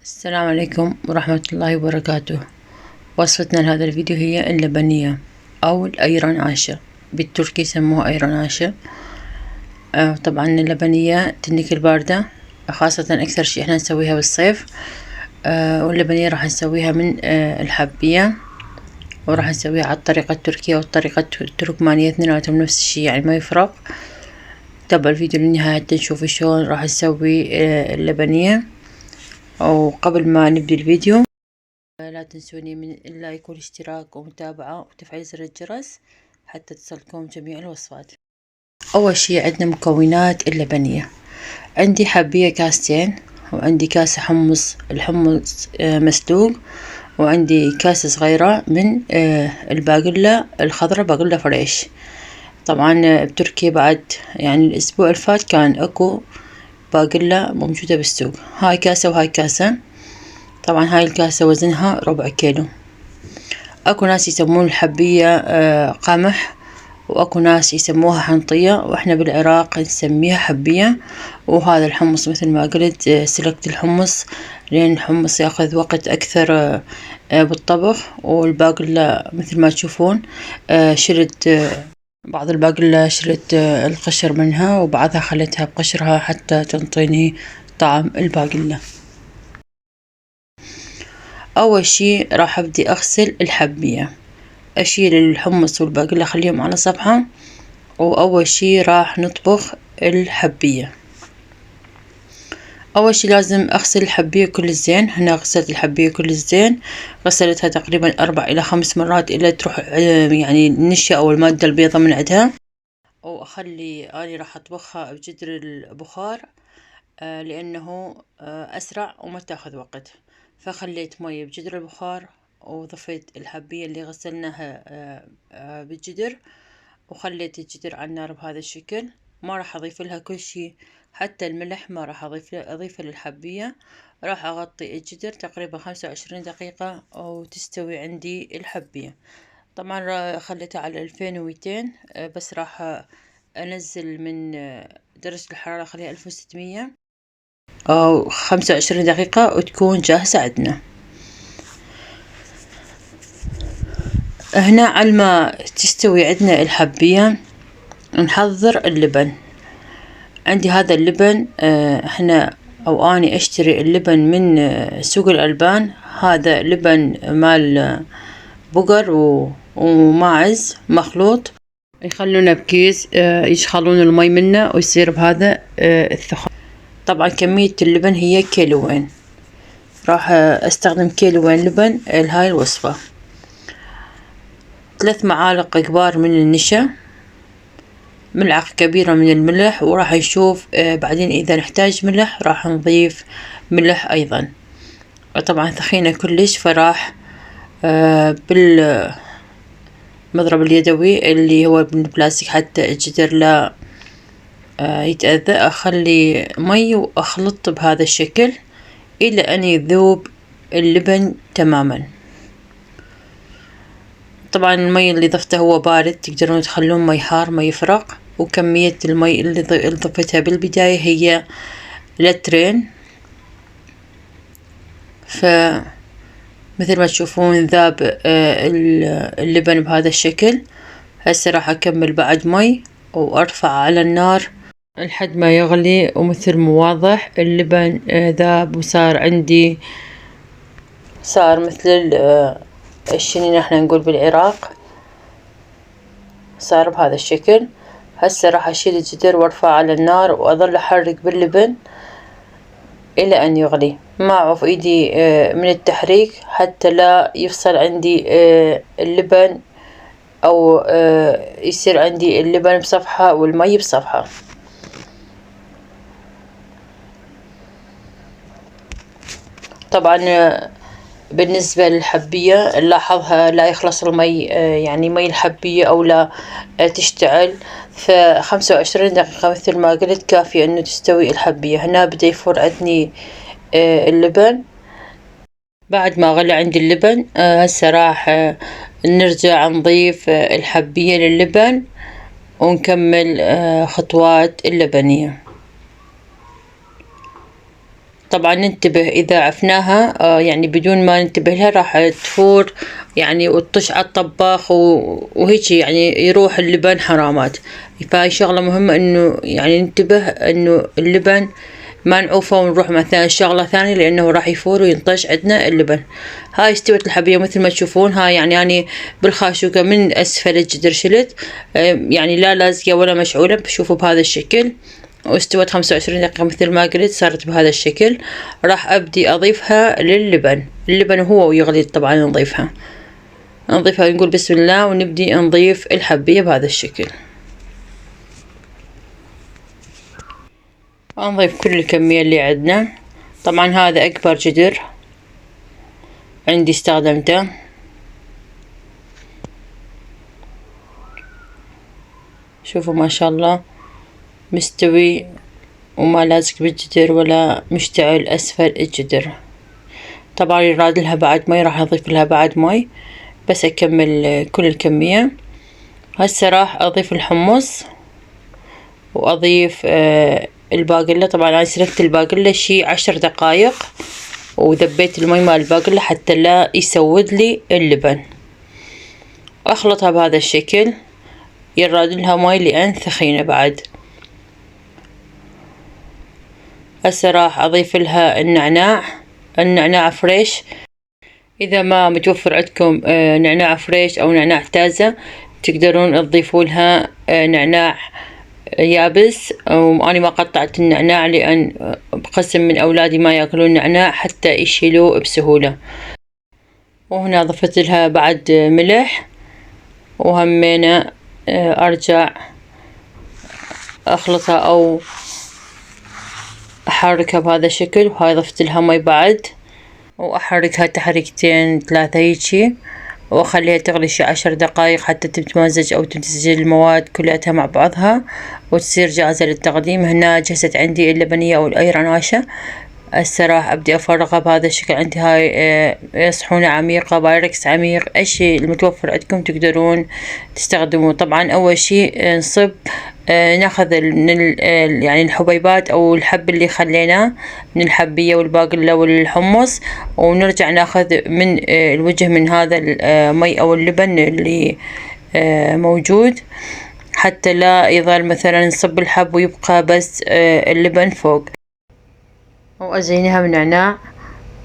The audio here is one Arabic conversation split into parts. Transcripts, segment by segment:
السلام عليكم ورحمة الله وبركاته. وصفتنا لهذا الفيديو هي اللبنية أو الأيران عاشة، بالتركي يسموها أيران عاشة. طبعا اللبنية تنك الباردة، خاصة أكثر شي احنا نسويها بالصيف. واللبنية راح نسويها من الحبية، وراح نسويها على الطريقة التركية والطريقة التركمانية، اثنيناتهم نفس الشي يعني ما يفرق. تابعوا الفيديو للنهاية حتى نشوف شلون راح نسوي اللبنية. وقبل ما نبدي الفيديو لا تنسوني من اللايك والاشتراك ومتابعة وتفعيل زر الجرس حتى تصلكم جميع الوصفات. أول شي عندنا مكونات اللبنية. عندي حبية كاستين، وعندي كاسة حمص، الحمص مسلوق، وعندي كاسة صغيرة من الباقلة الخضراء، باقلة فريش. طبعا بتركيا بعد يعني الأسبوع الفات كان أكو باقلة موجودة بالسوق. هاي كاسة وهاي كاسة. طبعا هاي الكاسة وزنها 1/4 كيلو. اكو ناس يسمون الحبية قمح، واكو ناس يسموها حنطية، واحنا بالعراق نسميها حبية. وهذا الحمص مثل ما قلت سلقت الحمص لان الحمص ياخذ وقت اكثر بالطبخ. والباقلة مثل ما تشوفون شلت بعض الباقلة، شلت القشر منها وبعضها خليتها بقشرها حتى تنطيني طعم الباقلة. اول شي راح ابدي اغسل الحبية، اشيل الحمص والباقلة اخليهم على صفحة. واول شي راح نطبخ الحبية. اول شي لازم اغسل الحبية كل زين. هنا غسلت الحبية كل زين، غسلتها تقريبا 4 إلى 5 مرات الى تروح يعني النشا او المادة البيضة من عندها. واخلي اني راح اطبخها بجدر البخار لانه اسرع وما تاخذ وقت. فخليت مي بجدر البخار، وضفيت الحبية اللي غسلناها بالجدر، وخليت الجدر على النار بهذا الشكل. ما راح اضيف لها كل شي، حتى الملح ما راح اضيفه للحبية. راح اغطي الجدر تقريبا 25 دقيقة وتستوي عندي الحبية. طبعا خليتها على 2200 بس راح انزل من درجة الحرارة، خليها 1600 أو 25 دقيقة وتكون جاهزة عندنا. هنا على ما تستوي عندنا الحبية نحضر اللبن. عندي هذا اللبن احنا او اني اشتري اللبن من سوق الألبان. هذا لبن مال بقر وماعز مخلوط، يخلونه بكيس يشخلون المي منه ويصير بهذا الثخن. طبعا كمية اللبن هي كيلوين، راح استخدم كيلوين لبن لهاي الوصفة. 3 معالق كبار من النشا، ملعقة كبيرة من الملح، وراح نشوف بعدين اذا نحتاج ملح راح نضيف ملح ايضا. طبعا ثخينة كلش، فراح بالمضرب اليدوي اللي هو من البلاستيك حتى الجدر لا يتأذى، اخلي مي واخلط بهذا الشكل الى ان يذوب اللبن تماما. طبعا المي اللي ضفته هو بارد، تقدرون تخلون مي حار ما يفرق. وكمية المي اللي ضفتها بالبداية هي 2 لترين. فمثل ما تشوفون ذاب اللبن بهذا الشكل. هسه راح اكمل بعد مي وارفع على النار لحد ما يغلي. ومثل ما واضح اللبن ذاب وصار عندي، صار مثل الشنين احنا نقول بالعراق، صار بهذا الشكل. هسه راح اشيل الجدر وارفع على النار واظل احرك باللبن الى ان يغلي. ما اعوف ايدي من التحريك حتى لا يفصل عندي اللبن او يصير عندي اللبن بصفحة والمي بصفحة. طبعا بالنسبة للحبية نلاحظها لا يخلص المي، يعني مي الحبية او لا تشتعل. ف25 دقيقة مثل ما قلت كافية انه تستوي الحبية. هنا بدأ يفور عندني اللبن. بعد ما غلى عندي اللبن هسه راح نرجع نضيف الحبية للبن ونكمل خطوات اللبنية. طبعا ننتبه إذا عفناها يعني بدون ما ننتبه لها راح تفور يعني وتطش على الطباخ وهيك يعني يروح اللبن حرامات. فهاي شغلة مهمة إنه يعني ننتبه إنه اللبن ما نعوفه ونروح مثلا شغلة ثانية لأنه راح يفور وينطش عندنا اللبن. هاي استوت الحبية مثل ما تشوفون. هاي يعني بالخاشوقة من أسفل الجدر شلت يعني لا لازقة ولا مشعولة. بشوفوا بهذا الشكل. واستوت 25 دقيقة مثل ما قلت صارت بهذا الشكل. راح أبدي أضيفها لللبن. اللبن هو ويغلي طبعا نضيفها نقول بسم الله ونبدي نضيف الحبية بهذا الشكل. نضيف كل الكمية اللي عندنا. طبعا هذا أكبر جدر عندي استخدمته. شوفوا ما شاء الله مستوي وما لازق بالجدر ولا مشتعل أسفل الجدر. طبعا يراد لها بعد مي راح أضيف لها بعد مي بس أكمل كل الكمية. هسه راح أضيف الحمص وأضيف الباقلة. طبعا أنا سلقت الباقلة شي 10 دقايق وذبيت المي مال الباقلة حتى لا يسود لي اللبن. أخلطها بهذا الشكل. يراد لها مي لأن ثخينة بعد. هسه راح أضيف لها النعناع فريش. إذا ما متوفر عندكم نعناع فريش أو نعناع تازة تقدرون تضيفوا لها نعناع يابس. وأنا ما قطعت النعناع لأن بقسم من أولادي ما يأكلون نعناع حتى يشيلوه بسهولة. وهنا ضفت لها بعد ملح وهمينا أرجع أخلطها أو أحركها بهذا الشكل. وهاي ضفت لها مي بعد وأحركها تحريكتين 3 هيجي وأخليها تغلي شي 10 دقايق حتى تتمازج أو تمتزج المواد كلها مع بعضها وتصير جاهزة للتقديم. هنا جهزت عندي اللبنية أو الأيران عاشة. هسه راح أبدي أفرغها بهذا الشكل. عندي هاي صحونة عميقة بايركس عميق أي شي المتوفر عندكم تقدرون تستخدموه. طبعا أول شي نصب ناخذ من يعني الحبيبات أو الحب اللي خليناه من الحبية والباقلة والحمص ونرجع ناخذ من الوجه من هذا المي أو اللبن اللي موجود حتى لا يظل مثلا نصب الحب ويبقى بس اللبن فوق. وأزينها بنعناع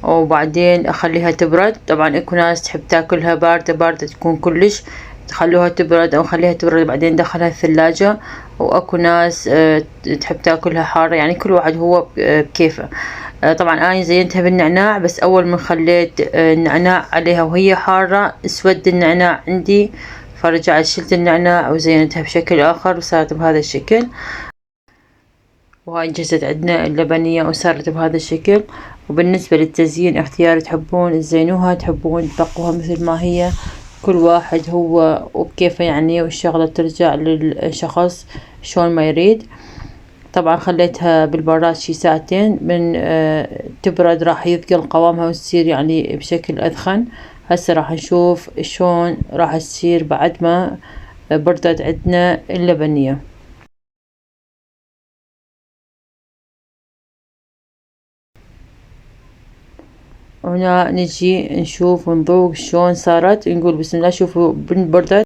وبعدين أخليها تبرد. طبعا اكو ناس تحب تاكلها باردة تكون كلش تخلوها تبرد أو خليها تبرد بعدين دخلها الثلاجة. وأكو ناس تحب تاكلها حارة يعني كل واحد هو بكيفه. طبعا أنا زينتها بالنعناع بس أول ما خليت النعناع عليها وهي حارة اسود النعناع عندي فرجعت شلت النعناع وزينتها بشكل آخر وصارت بهذا الشكل. وهاي جهزت عندنا اللبنية وصارت بهذا الشكل. وبالنسبة للتزيين اختيار تحبون تزينوها تحبون تبقوها مثل ما هي كل واحد هو وبكيفه يعني والشغلة ترجع للشخص شلون ما يريد. طبعا خليتها بالبراد شي ساعتين من تبرد راح يثقل قوامها وتصير يعني بشكل أذخن. هسه راح نشوف شلون راح تصير بعد ما بردت عندنا اللبنية. هنا نجي نشوف ونذوق شلون صارت. نقول بسم الله. شوفوا بردت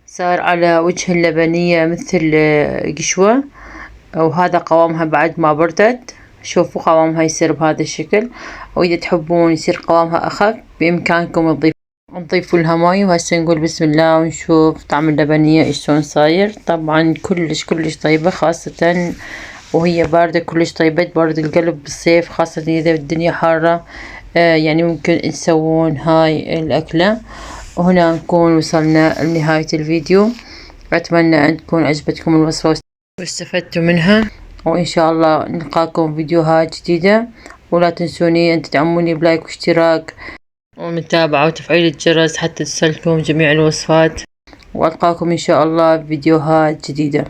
صار على وجه اللبنية مثل قشوة وهذا قوامها بعد ما بردت. شوفوا قوامها يصير بهذا الشكل. وإذا تحبون يصير قوامها أخف بإمكانكم نضيفوا لها مي. وهسه نقول بسم الله ونشوف طعم اللبنية شلون صاير. طبعا كلش طيبة خاصة وهي باردة كلش طيبة تبرد القلب بالصيف خاصة إذا الدنيا حارة يعني ممكن تسوون هاي الأكلة. وهنا نكون وصلنا لنهاية الفيديو. أتمنى أن تكون عجبتكم الوصفة واستفدتوا منها وإن شاء الله نلقاكم فيديوهات جديدة. ولا تنسوني أن تدعموني بلايك واشتراك ومتابعة وتفعيل الجرس حتى تصلكم جميع الوصفات. وألقاكم إن شاء الله فيديوهات جديدة.